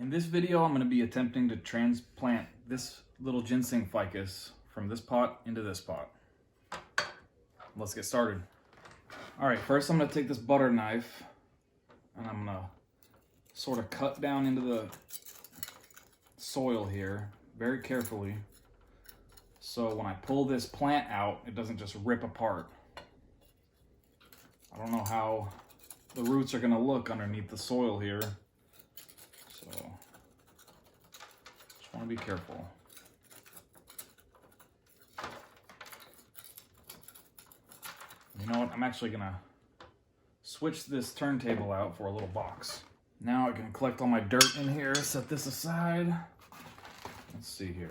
In this video, I'm going to be attempting to transplant this little ginseng ficus from this pot into this pot. Let's get started. All right, first I'm going to take this butter knife and I'm going to sort of cut down into the soil here very carefully, so when I pull this plant out, it doesn't just rip apart. I don't know how the roots are going to look underneath the soil here, so just want to be careful. You know what? I'm actually going to switch this turntable out for a little box. Now I can collect all my dirt in here, set this aside. Let's see here.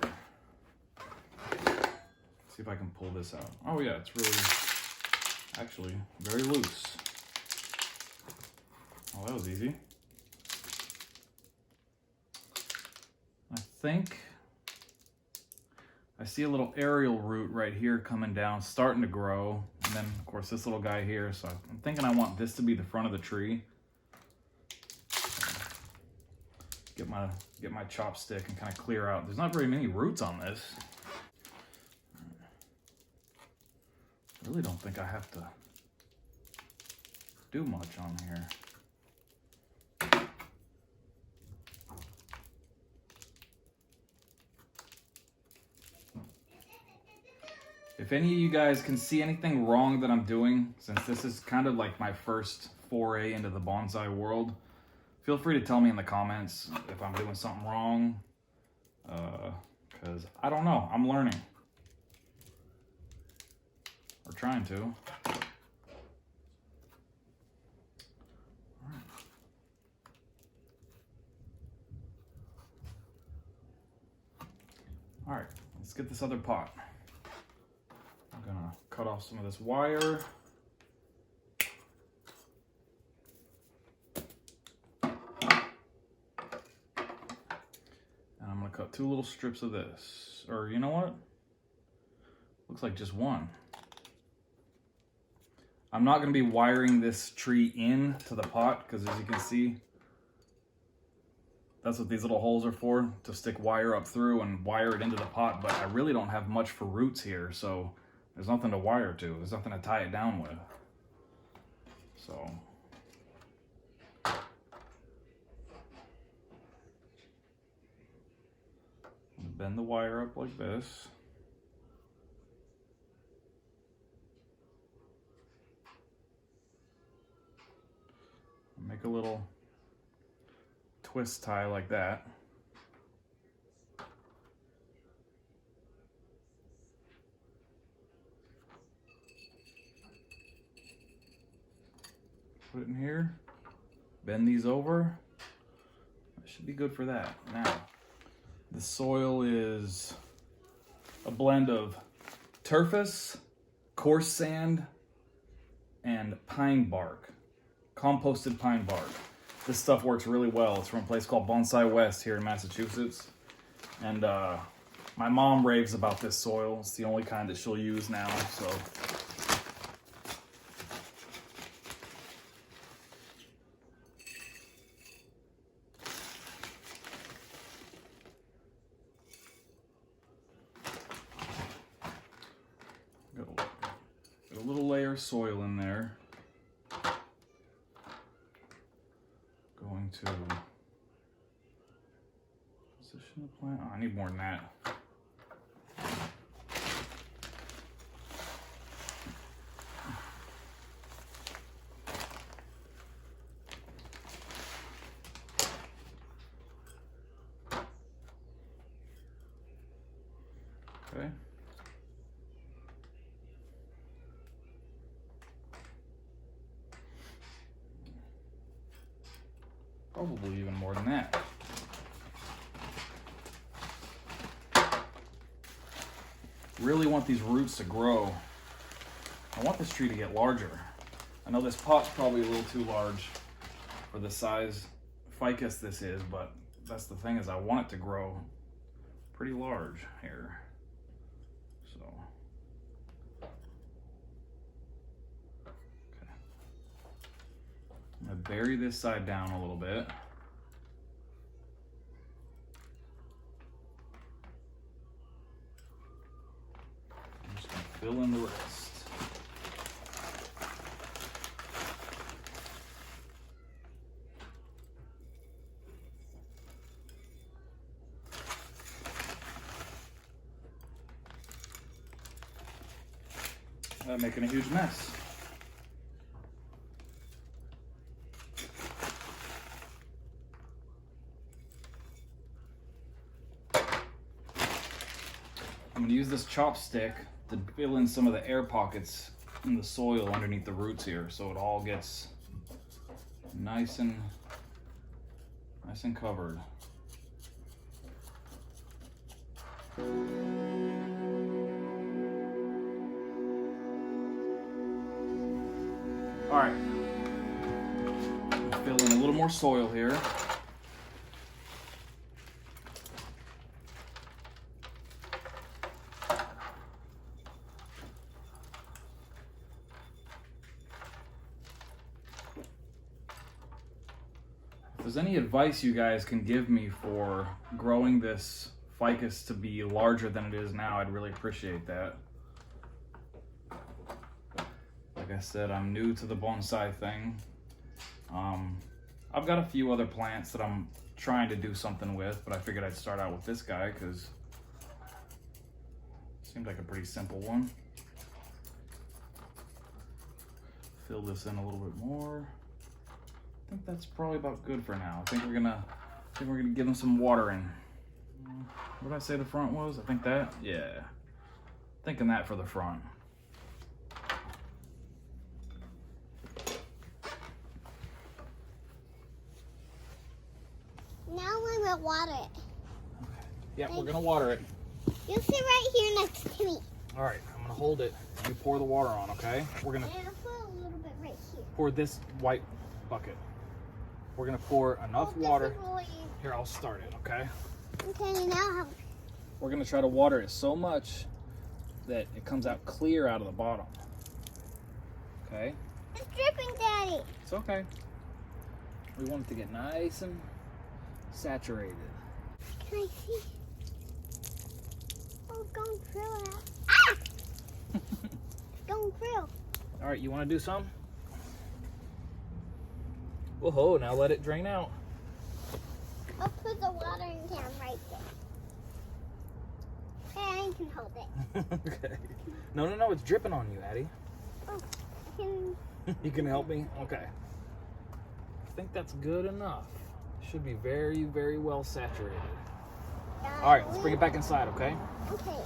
See if I can pull this out. Oh yeah, it's really, actually, very loose. Oh, that was easy. I think I see a little aerial root right here coming down, starting to grow. And then, of course, this little guy here. So I'm thinking I want this to be the front of the tree. Get my chopstick and kind of clear out. There's not very many roots on this. I really don't think I have to do much on here. If any of you guys can see anything wrong that I'm doing, since this is kind of like my first foray into the bonsai world, feel free to tell me in the comments if I'm doing something wrong, because I don't know. I'm learning. Or trying to. All right, let's get this other pot. I'm gonna cut off some of this wire. And I'm gonna cut 2 little strips of this. Or you know what? Looks like just one. I'm not gonna be wiring this tree in to the pot, because as you can see, that's what these little holes are for, to stick wire up through and wire it into the pot, but I really don't have much for roots here, so there's nothing to wire to. There's nothing to tie it down with. So bend the wire up like this. Make a little twist tie like that. Put it in here. Bend these over. That should be good for that. Now, the soil is a blend of turfus, coarse sand, and pine bark. Composted pine bark. This stuff works really well. It's from a place called Bonsai West here in Massachusetts. And my mom raves about this soil. It's the only kind that she'll use now, so. Got a little layer of soil in there. Going to position the plant. Oh, I need more than that. Okay. Probably even more than that. Really want these roots to grow. I want this tree to get larger. I know this pot's probably a little too large for the size ficus this is, but that's the thing, is I want it to grow pretty large here. So, okay. I'm gonna bury this side down a little bit. fill in the rest. Making a huge mess. I'm going to use this chopstick to fill in some of the air pockets in the soil underneath the roots here, so it all gets nice and covered. All right, fill in a little more soil here. If there's any advice you guys can give me for growing this ficus to be larger than it is now, I'd really appreciate that. Like I said, I'm new to the bonsai thing. I've got a few other plants that I'm trying to do something with, but I figured I'd start out with this guy because it seemed like a pretty simple one. Fill this in a little bit more. I think that's probably about good for now. I think we're gonna give them some watering. What did I say the front was? I think that, yeah. Thinking that for the front. Now we're gonna water it. Okay. Yeah, we're gonna water it. You sit right here next to me. All right, I'm gonna hold it. You pour the water on, okay? We're gonna put a little bit right here. Pour this white bucket. We're gonna pour enough water. Here, I'll start it, okay? Okay, now we're gonna try to water it so much that it comes out clear out of the bottom. Okay? It's dripping, Daddy. It's okay. We want it to get nice and saturated. Can I see? Oh, it's going through it. Ah! It's going through. All right, you want to do some? Whoa, now let it drain out. I'll put the watering can right there. Okay, I can hold it. Okay. No, it's dripping on you, Addie. Oh, I can... You can help me? Okay. I think that's good enough. Should be very, very well saturated. All right, let's bring it back inside, okay? Okay.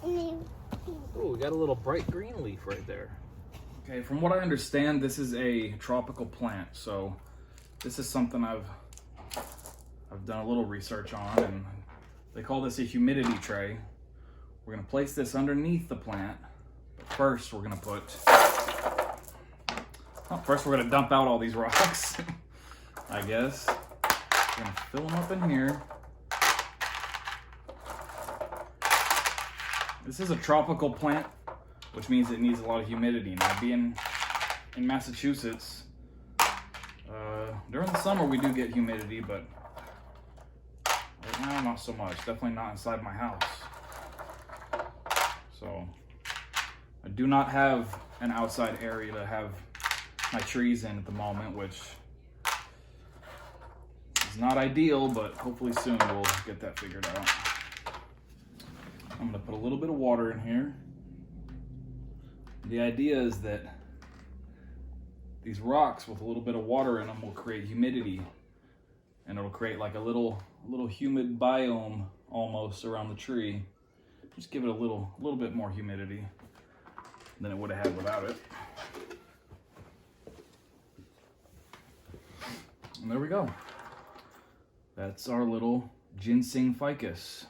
And then... Oh, we got a little bright green leaf right there. Okay, from what I understand, this is a tropical plant, so this is something I've done a little research on, and they call this a humidity tray. We're gonna place this underneath the plant, but first we're gonna dump out all these rocks, I guess. We're gonna fill them up in here. This is a tropical plant, which means it needs a lot of humidity. Now, being in Massachusetts, during the summer we do get humidity, but right now not so much. Definitely not inside my house. So I do not have an outside area to have my trees in at the moment, which is not ideal, but hopefully soon we'll get that figured out. I'm gonna put a little bit of water in here. The idea is that these rocks with a little bit of water in them will create humidity, and it'll create like a little humid biome almost around the tree. Just give it a little bit more humidity than it would have had without it. And there we go. That's our little ginseng ficus.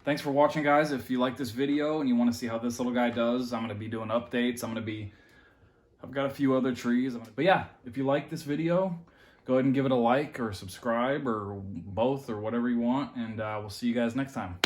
Thanks for watching, guys. If you like this video and you want to see how this little guy does, I'm going to be doing updates. I've got a few other trees. But yeah, if you like this video, go ahead and give it a like or subscribe or both or whatever you want. And we'll see you guys next time.